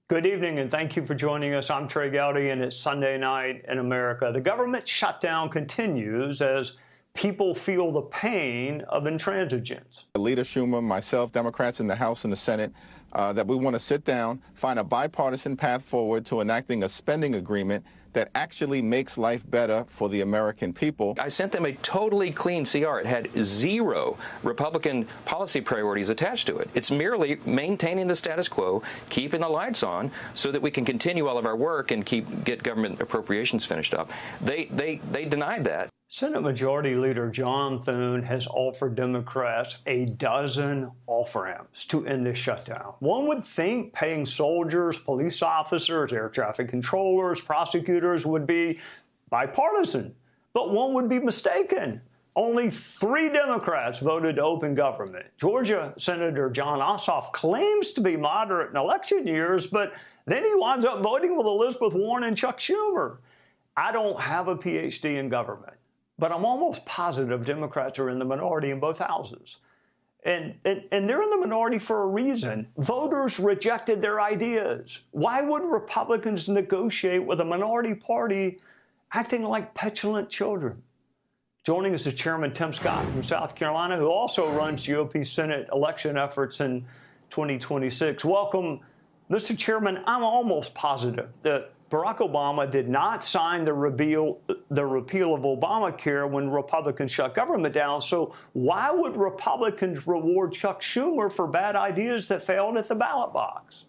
Good evening, and thank you for joining us. I'm Trey Gowdy, and it's Sunday night in America. The government shutdown continues as people feel the pain of intransigence. Leader Schumer, myself, Democrats in the House and the Senate, that we want to sit down, find a bipartisan path forward to enacting a spending agreement that actually makes life better for the American people. I sent them a totally clean CR. It had zero Republican policy priorities attached to it. It's merely maintaining the status quo, keeping the lights on so that we can continue all of our work and get government appropriations finished up. They denied that. Senate Majority Leader John Thune has offered Democrats a dozen off-ramps to end this shutdown. One would think paying soldiers, police officers, air traffic controllers, prosecutors would be bipartisan, but one would be mistaken. Only 3 Democrats voted to open government. Georgia Senator Jon Ossoff claims to be moderate in election years, but then he winds up voting with Elizabeth Warren and Chuck Schumer. I don't have a PhD in government, but I'm almost positive Democrats are in the minority in both houses. And they're in the minority for a reason. Voters rejected their ideas. Why would Republicans negotiate with a minority party acting like petulant children? Joining us is Chairman Tim Scott from South Carolina, who also runs GOP Senate election efforts in 2026. Welcome, Mr. Chairman. I'm almost positive that Barack Obama did not sign the repeal of Obamacare when Republicans shut government down. So why would Republicans reward Chuck Schumer for bad ideas that failed at the ballot box?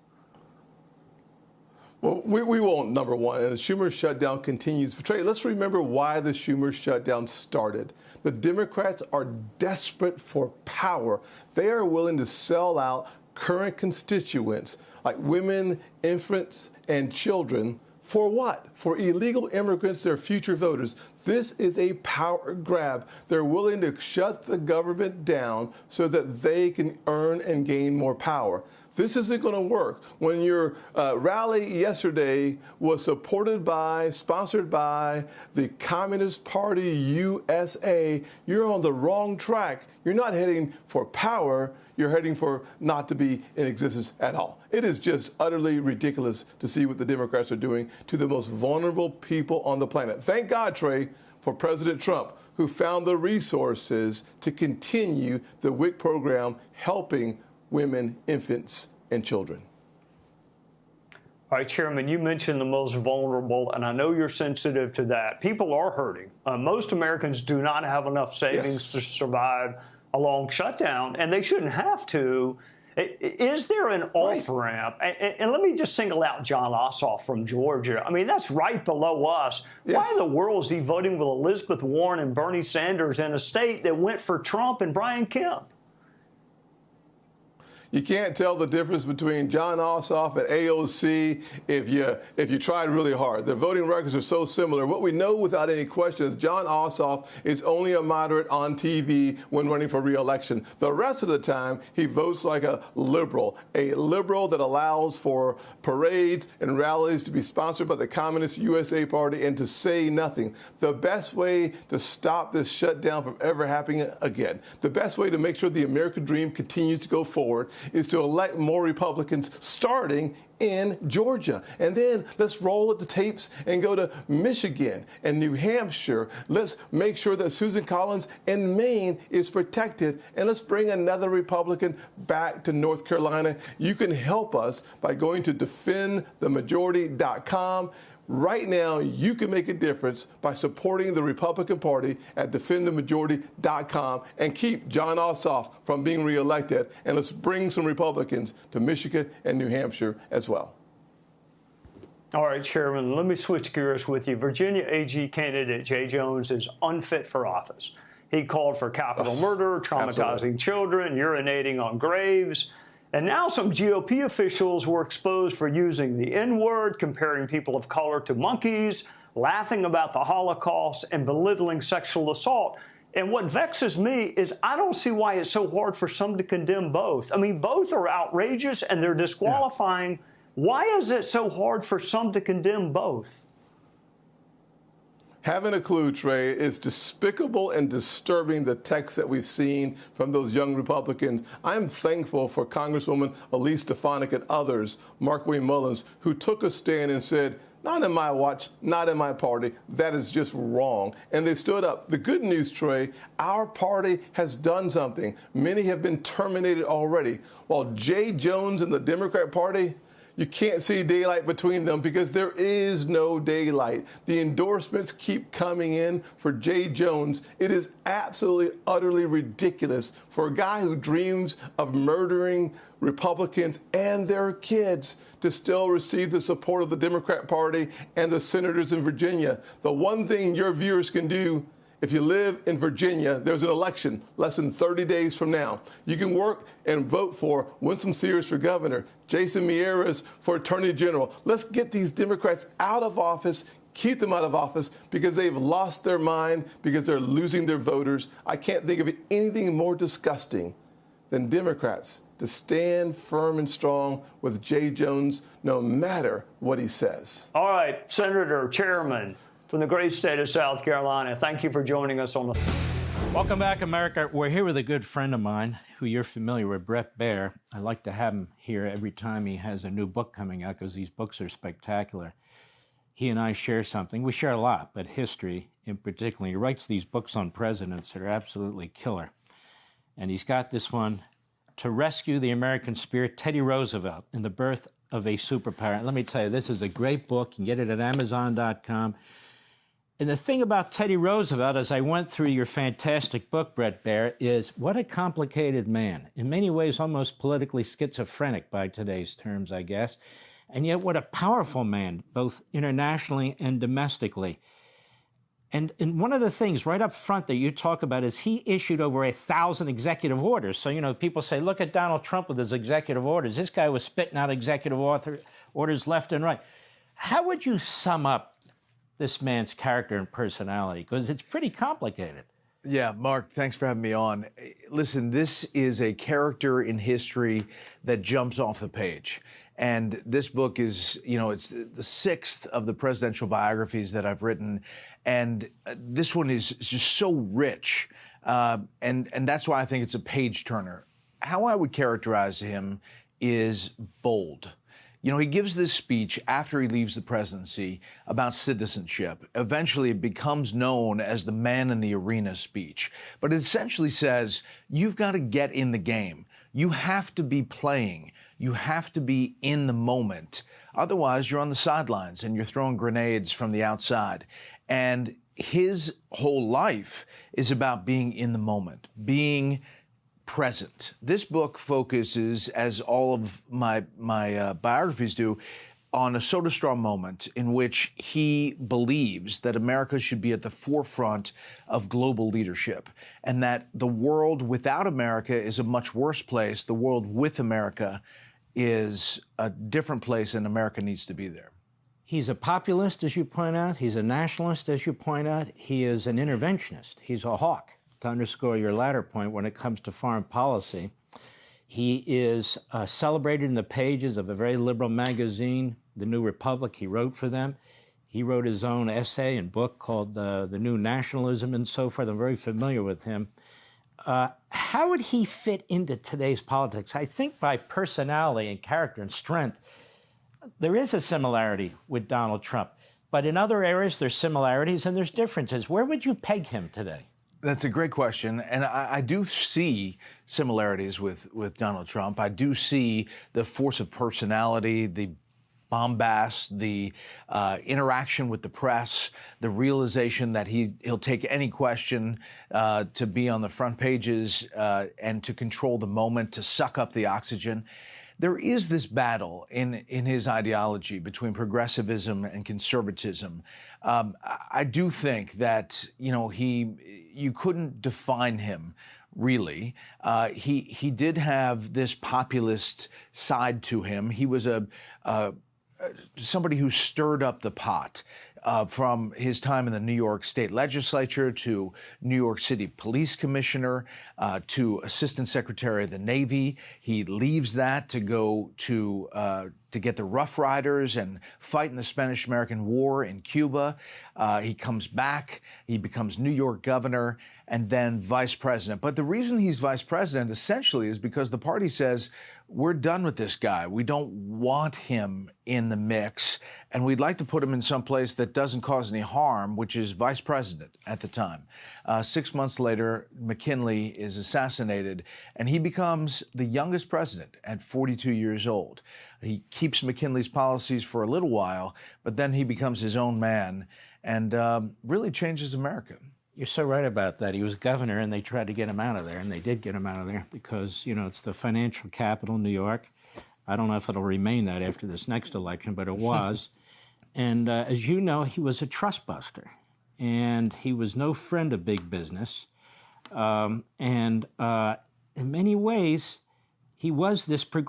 Well, we won't, number one. And the Schumer shutdown continues. Trey, let's remember why the Schumer shutdown started. The Democrats are desperate for power. They are willing to sell out current constituents like women, infants, and children. For what? For illegal immigrants, their future voters. This is a power grab. They're willing to shut the government down so that they can earn and gain more power. This isn't going to work. When your rally yesterday was sponsored by the Communist Party USA, you're on the wrong track. You're not heading for power. You're heading for not to be in existence at all. It is just utterly ridiculous to see what the Democrats are doing to the most vulnerable people on the planet. Thank God, Trey, for President Trump, who found the resources to continue the WIC program helping women, infants, and children. All right, Chairman, you mentioned the most vulnerable, and I know you're sensitive to that. People are hurting. Most Americans do not have enough savings to survive a long shutdown, and they shouldn't have to. Is there an off-ramp? And let me just single out Jon Ossoff from Georgia. I mean, that's right below us. Yes. Why in the world is he voting with Elizabeth Warren and Bernie Sanders in a state that went for Trump and Brian Kemp? You can't tell the difference between Jon Ossoff and AOC if you tried really hard. Their voting records are so similar. What we know without any question is Jon Ossoff is only a moderate on TV when running for re-election. The rest of the time, he votes like a liberal that allows for parades and rallies to be sponsored by the Communist USA Party and to say nothing. The best way to stop this shutdown from ever happening again, the best way to make sure the American dream continues to go forward is to elect more Republicans starting in Georgia. And then let's roll up the tapes and go to Michigan and New Hampshire. Let's make sure that Susan Collins in Maine is protected. And let's bring another Republican back to North Carolina. You can help us by going to defendthemajority.com. Right now, you can make a difference by supporting the Republican Party at defendthemajority.com and keep Jon Ossoff from being reelected. And let's bring some Republicans to Michigan and New Hampshire as well. All right, Chairman, let me switch gears with you. Virginia AG candidate Jay Jones is unfit for office. He called for capital murder, traumatizing children, urinating on graves. And now some GOP officials were exposed for using the N-word, comparing people of color to monkeys, laughing about the Holocaust, and belittling sexual assault. And what vexes me is I don't see why it's so hard for some to condemn both. I mean, both are outrageous and they're disqualifying. Yeah. Why is it so hard for some to condemn both? Haven't a clue, Trey. It's despicable and disturbing, the text that we've seen from those young Republicans. I'm thankful for Congresswoman Elise Stefanik and others, Markwayne Mullins, who took a stand and said, not in my watch, not in my party. That is just wrong. And they stood up. The good news, Trey, our party has done something. Many have been terminated already. While Jay Jones and the Democrat Party, you can't see daylight between them because there is no daylight. The endorsements keep coming in for Jay Jones. It is absolutely, utterly ridiculous for a guy who dreams of murdering Republicans and their kids to still receive the support of the Democrat Party and the senators in Virginia. The one thing your viewers can do, if you live in Virginia, there's an election less than 30 days from now. You can work and vote for Winsome Sears for governor, Jason Miyares for attorney general. Let's get these Democrats out of office, keep them out of office because they've lost their mind, because they're losing their voters. I can't think of anything more disgusting than Democrats to stand firm and strong with Jay Jones no matter what he says. All right, Senator, Chairman, from the great state of South Carolina, thank you for joining us on the... Welcome back, America. We're here with a good friend of mine who you're familiar with, Bret Baier. I like to have him here every time he has a new book coming out because these books are spectacular. He and I share something. We share a lot, but history in particular. He writes these books on presidents that are absolutely killer. And he's got this one, To Rescue the American Spirit, Teddy Roosevelt and the Birth of a Superpower. And let me tell you, this is a great book. You can get it at Amazon.com. And the thing about Teddy Roosevelt, as I went through your fantastic book, Bret Baier, is what a complicated man. In many ways, almost politically schizophrenic by today's terms, I guess. And yet what a powerful man, both internationally and domestically. And one of the things right up front that you talk about is he issued over 1,000 executive orders. So, you know, people say, look at Donald Trump with his executive orders. This guy was spitting out executive orders left and right. How would you sum up this man's character and personality? Because it's pretty complicated. Yeah, Mark, thanks for having me on. Listen, this is a character in history that jumps off the page. And this book is, you know, it's the sixth of the presidential biographies that I've written. And this one is just so rich. And that's why I think it's a page turner. How I would characterize him is bold. You know, he gives this speech after he leaves the presidency about citizenship. Eventually, it becomes known as the man in the arena speech. But it essentially says, you've got to get in the game. You have to be playing. You have to be in the moment. Otherwise, you're on the sidelines and you're throwing grenades from the outside. And his whole life is about being in the moment, being present. This book focuses, as all of my biographies do, on a soda straw moment in which he believes that America should be at the forefront of global leadership and that the world without America is a much worse place. The world with America is a different place, and America needs to be there. He's a populist, as you point out. He's a nationalist, as you point out. He is an interventionist. He's a hawk, to underscore your latter point when it comes to foreign policy. He is celebrated in the pages of a very liberal magazine, The New Republic. He wrote for them. He wrote his own essay and book called The New Nationalism and so forth. I'm very familiar with him. How would he fit into today's politics? I think by personality and character and strength, there is a similarity with Donald Trump. But in other areas, there's similarities and there's differences. Where would you peg him today? That's a great question, and I do see similarities with Donald Trump. I do see the force of personality, the bombast, the interaction with the press, the realization that he'll take any question to be on the front pages and to control the moment, to suck up the oxygen. There is this battle in his ideology between progressivism and conservatism. I do think that, you know, you couldn't define him really. He did have this populist side to him. He was somebody who stirred up the pot. from his time in the New York State Legislature to New York City Police Commissioner to Assistant Secretary of the Navy. He leaves that to go to get the Rough Riders and fight in the Spanish-American War in Cuba. He comes back, he becomes New York governor, and then vice president. But the reason he's vice president essentially is because the party says, we're done with this guy. We don't want him in the mix, and we'd like to put him in some place that doesn't cause any harm, which is vice president at the time. 6 months later, McKinley is assassinated, and he becomes the youngest president at 42 years old. He keeps McKinley's policies for a little while, but then he becomes his own man and really changes America. You're so right about that. He was governor, and they tried to get him out of there, and they did get him out of there because, you know, it's the financial capital, New York. I don't know if it'll remain that after this next election, but it was. And as you know, he was a trust buster, and he was no friend of big business. In many ways, he was this progressive.